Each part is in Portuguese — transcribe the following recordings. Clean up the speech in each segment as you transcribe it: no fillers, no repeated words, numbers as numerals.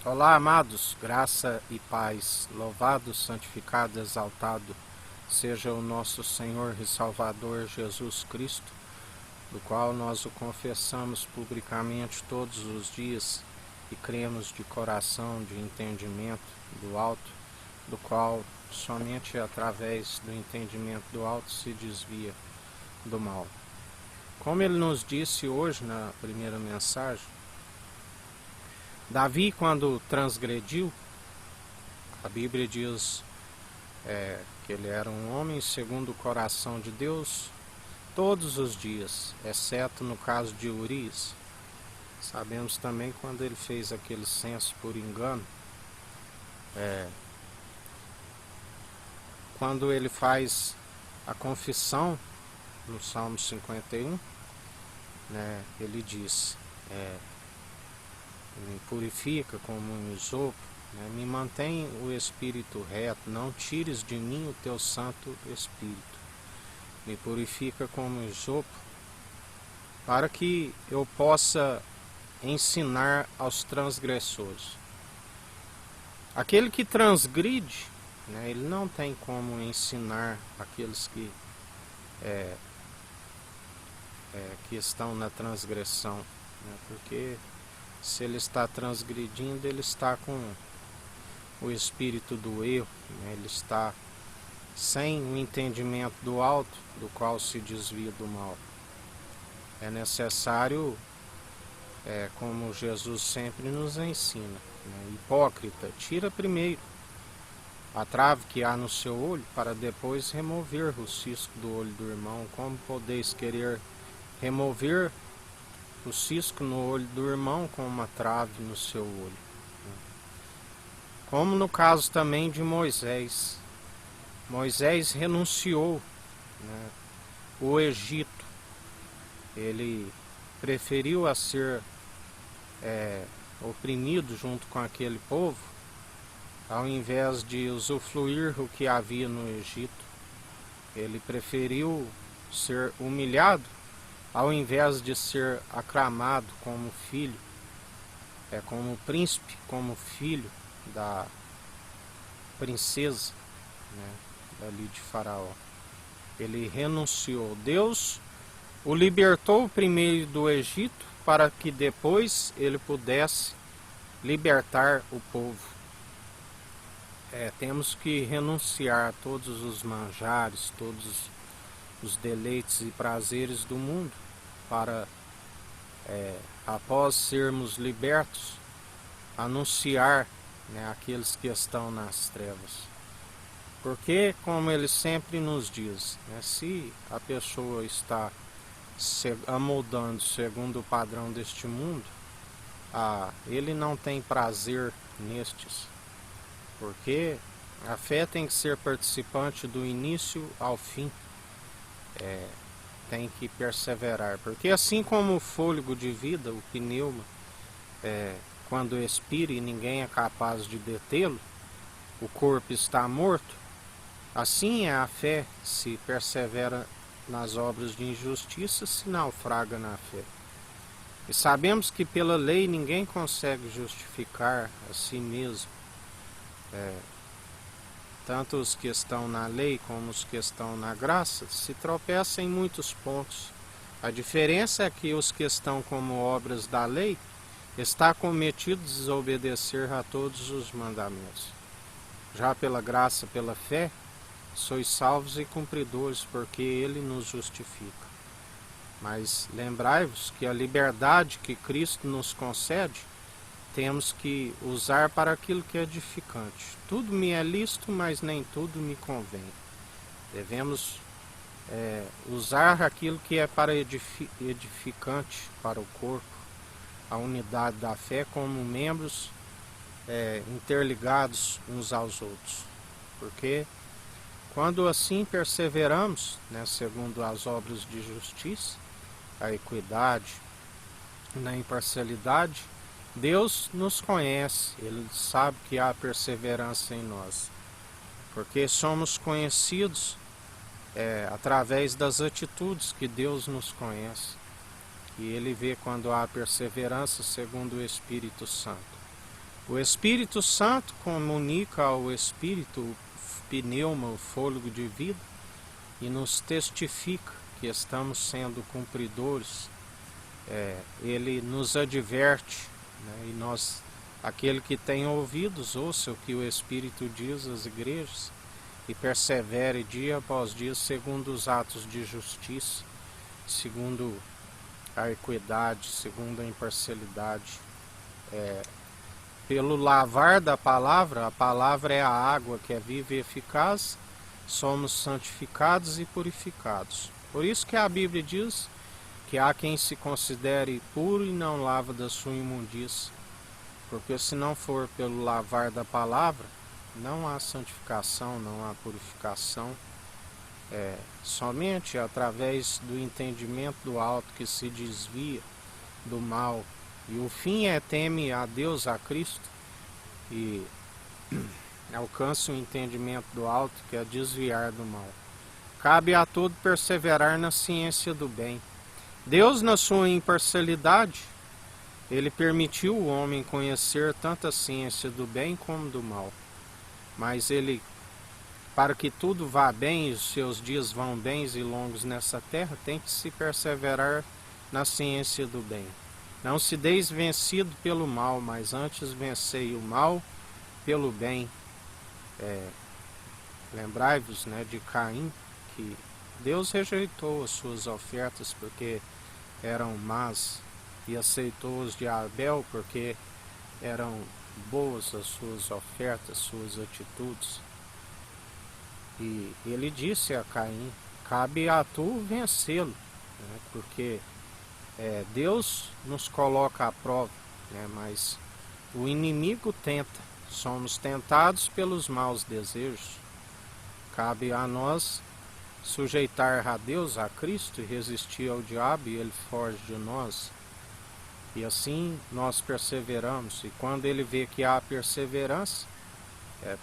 Olá, amados, graça e paz, louvado, santificado, exaltado seja o nosso Senhor e Salvador Jesus Cristo, do qual nós o confessamos publicamente todos os dias e cremos de coração, de entendimento do alto, do qual somente através do entendimento do alto se desvia do mal. Como ele nos disse hoje na primeira mensagem, Davi, quando transgrediu, a Bíblia diz que ele era um homem segundo o coração de Deus todos os dias, exceto no caso de Urias. Sabemos também quando ele fez aquele censo por engano, quando ele faz a confissão no Salmo 51, ele diz, me purifica como um isopo, me mantém o espírito reto, não tires de mim o teu santo espírito. Me purifica como isopo, para que eu possa ensinar aos transgressores. Aquele que transgride, ele não tem como ensinar aqueles que estão na transgressão, porque se ele está transgredindo, ele está com o espírito do erro, ele está sem o entendimento do alto, do qual se desvia do mal. É necessário, como Jesus sempre nos ensina, hipócrita, tira primeiro a trave que há no seu olho, para depois remover o cisco do olho do irmão. Como podeis querer remover o cisco no olho do irmão com uma trave no seu olho? Como no caso também de Moisés. Moisés renunciou o Egito. Ele preferiu a ser oprimido junto com aquele povo, ao invés de usufruir o que havia no Egito. Ele preferiu ser humilhado, ao invés de ser aclamado como filho, como príncipe, como filho da princesa, ali de Faraó. Ele renunciou. Deus o libertou primeiro do Egito, para que depois ele pudesse libertar o povo. Temos que renunciar a todos os manjares, todos os deleites e prazeres do mundo, para, após sermos libertos, anunciar aqueles que estão nas trevas. Porque, como ele sempre nos diz, se a pessoa está se amoldando segundo o padrão deste mundo, ele não tem prazer nestes. Porque a fé tem que ser participante do início ao fim. Tem que perseverar. Porque assim como o fôlego de vida, o pneuma, quando expira e ninguém é capaz de detê-lo, o corpo está morto. Assim é a fé, se persevera nas obras de injustiça, se naufraga na fé. E sabemos que pela lei ninguém consegue justificar a si mesmo. Tanto os que estão na lei como os que estão na graça se tropeçam em muitos pontos. A diferença é que os que estão como obras da lei está cometido desobedecer a todos os mandamentos. Já pela graça, pela fé, sois salvos e cumpridores, porque ele nos justifica. Mas lembrai-vos que a liberdade que Cristo nos concede, temos que usar para aquilo que é edificante. Tudo me é lícito, mas nem tudo me convém. Devemos usar aquilo que é para edificante para o corpo, a unidade da fé, como membros interligados uns aos outros. Porque quando assim perseveramos, segundo as obras de justiça, a equidade, na imparcialidade, Deus nos conhece, Ele sabe que há perseverança em nós. Porque somos conhecidos através das atitudes que Deus nos conhece. E Ele vê quando há perseverança segundo o Espírito Santo. O Espírito Santo comunica ao Espírito o pneuma, o fôlego de vida, e nos testifica que estamos sendo cumpridores. Ele nos adverte, né? E nós, aquele que tem ouvidos, ouça o que o Espírito diz às igrejas e persevere dia após dia segundo os atos de justiça, segundo a equidade, segundo a imparcialidade. Pelo lavar da palavra, a palavra é a água que é viva e eficaz, somos santificados e purificados. Por isso que a Bíblia diz que há quem se considere puro e não lava da sua imundícia, porque se não for pelo lavar da palavra, não há santificação, não há purificação. Somente através do entendimento do alto que se desvia do mal. E o fim é teme a Deus, a Cristo, e alcance o entendimento do alto, que é desviar do mal. Cabe a todo perseverar na ciência do bem. Deus, na sua imparcialidade, ele permitiu o homem conhecer tanto a ciência do bem como do mal. Mas ele, para que tudo vá bem e os seus dias vão bens e longos nessa terra, tem que se perseverar na ciência do bem. Não se deis vencido pelo mal, mas antes vencei o mal pelo bem. Lembrai-vos, né, de Caim, que Deus rejeitou as suas ofertas porque eram más, e aceitou os de Abel porque eram boas as suas ofertas, suas atitudes. E ele disse a Caim: cabe a tu vencê-lo, né, porque Deus nos coloca à prova, né, mas o inimigo tenta, somos tentados pelos maus desejos. Cabe a nós sujeitar a Deus, a Cristo, e resistir ao diabo, e ele foge de nós. E assim nós perseveramos. E quando ele vê que há perseverança,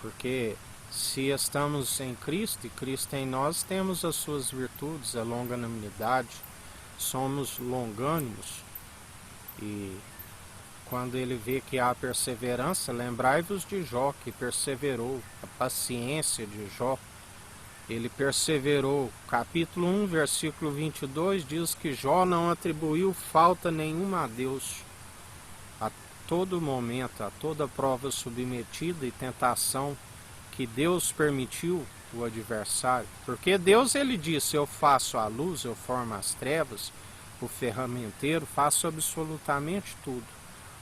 porque se estamos em Cristo e Cristo em nós, temos as suas virtudes, a longanimidade, somos longânimos. E quando ele vê que há perseverança, lembrai-vos de Jó, que perseverou, a paciência de Jó. Ele perseverou. Capítulo 1, versículo 22 diz que Jó não atribuiu falta nenhuma a Deus. A todo momento, a toda prova submetida e tentação que Deus permitiu o adversário. Porque Deus, ele disse: eu faço a luz, eu formo as trevas, o ferramenteiro, faço absolutamente tudo.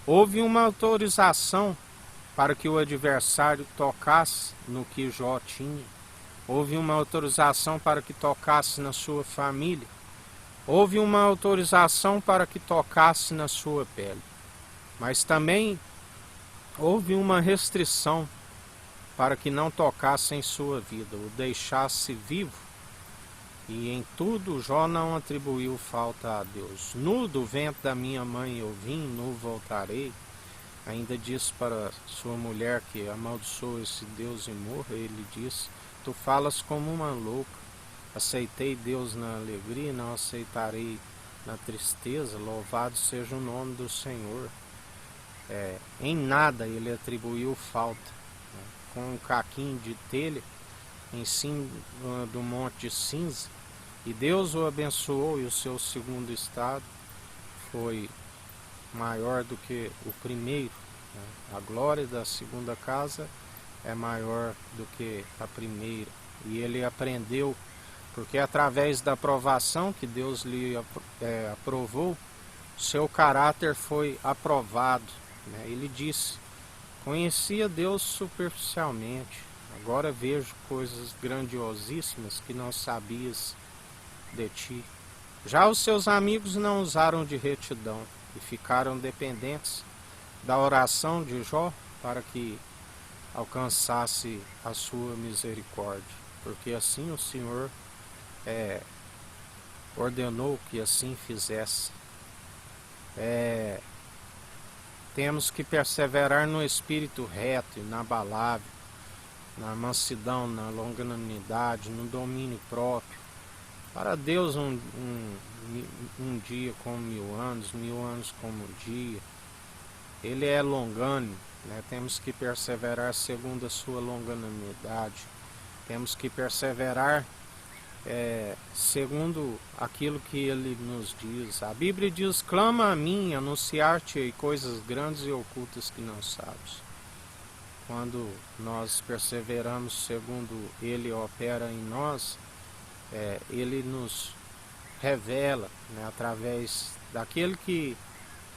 Houve uma autorização para que o adversário tocasse no que Jó tinha. Houve uma autorização para que tocasse na sua família. Houve uma autorização para que tocasse na sua pele. Mas também houve uma restrição para que não tocasse em sua vida, o deixasse vivo. E em tudo Jó não atribuiu falta a Deus. Nu do ventre da minha mãe eu vim, nu voltarei. Ainda disse para sua mulher que amaldiçoou esse Deus e morra. Ele disse: tu falas como uma louca. Aceitei Deus na alegria, não aceitarei na tristeza. Louvado seja o nome do Senhor. Em nada ele atribuiu falta. Com um caquinho de telha em cima do monte de cinza, e Deus o abençoou, e o seu segundo estado foi maior do que o primeiro. A glória da segunda casa é maior do que a primeira. E ele aprendeu, porque através da provação que Deus lhe aprovou, seu caráter foi aprovado. Ele disse: conhecia Deus superficialmente, agora vejo coisas grandiosíssimas que não sabias de ti. Já os seus amigos não usaram de retidão e ficaram dependentes da oração de Jó para que alcançasse a sua misericórdia, porque assim o Senhor ordenou que assim fizesse. Temos que perseverar no espírito reto, inabalável, na mansidão, na longanimidade, no domínio próprio. Para Deus um dia como 1000 anos como um dia. Ele é longânimo, né? Temos que perseverar segundo a sua longanimidade. Temos que perseverar segundo aquilo que ele nos diz. A Bíblia diz: clama a mim, anunciar-te coisas grandes e ocultas que não sabes. Quando nós perseveramos segundo ele opera em nós, ele nos revela, né, através daquele que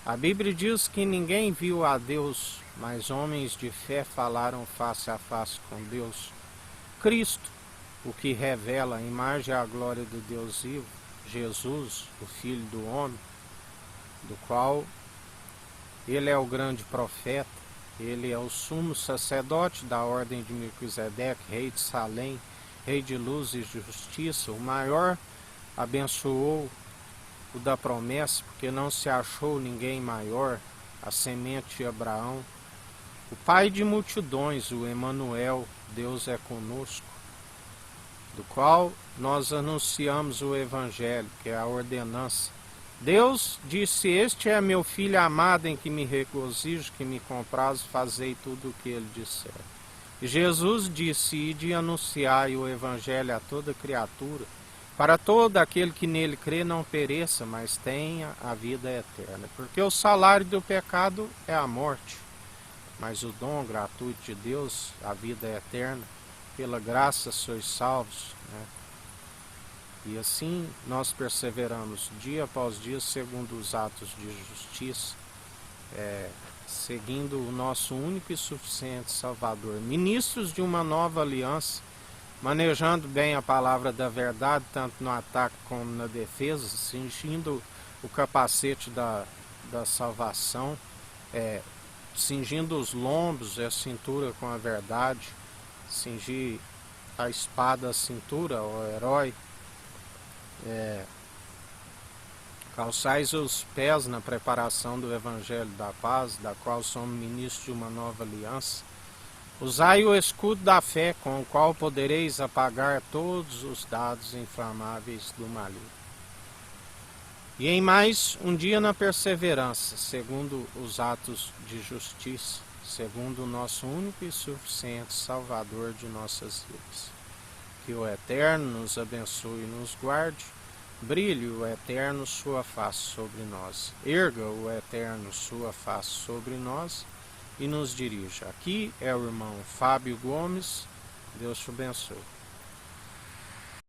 a Bíblia diz que ninguém viu a Deus, mas homens de fé falaram face a face com Deus. Cristo, o que revela a imagem e a glória do Deus vivo, Jesus, o Filho do Homem, do qual ele é o grande profeta, ele é o sumo sacerdote da ordem de Melquisedeque, rei de Salém, rei de luz e justiça, o maior, abençoou o da promessa, porque não se achou ninguém maior, a semente de Abraão, o pai de multidões, o Emanuel, Deus é conosco, do qual nós anunciamos o Evangelho, que é a ordenança. Deus disse: este é meu filho amado em que me regozijo, que me comprazo, fazei tudo o que ele disser. E Jesus disse: ide anunciai o Evangelho a toda criatura, para todo aquele que nele crê não pereça, mas tenha a vida eterna. Porque o salário do pecado é a morte, mas o dom gratuito de Deus, a vida eterna. Pela graça sois salvos, né? E assim nós perseveramos dia após dia segundo os atos de justiça, seguindo o nosso único e suficiente Salvador, ministros de uma nova aliança, manejando bem a palavra da verdade, tanto no ataque como na defesa, cingindo o capacete da salvação, cingindo os lombos e a cintura com a verdade, cingir a espada à cintura, o herói, calçais os pés na preparação do Evangelho da paz, da qual somos ministros de uma nova aliança. Usai o escudo da fé, com o qual podereis apagar todos os dados inflamáveis do maligno. E em mais um dia na perseverança, segundo os atos de justiça, segundo o nosso único e suficiente Salvador de nossas vidas. Que o Eterno nos abençoe e nos guarde, brilhe o Eterno sua face sobre nós, erga o Eterno sua face sobre nós e nos dirija. Aqui é o irmão Fábio Gomes, Deus te abençoe.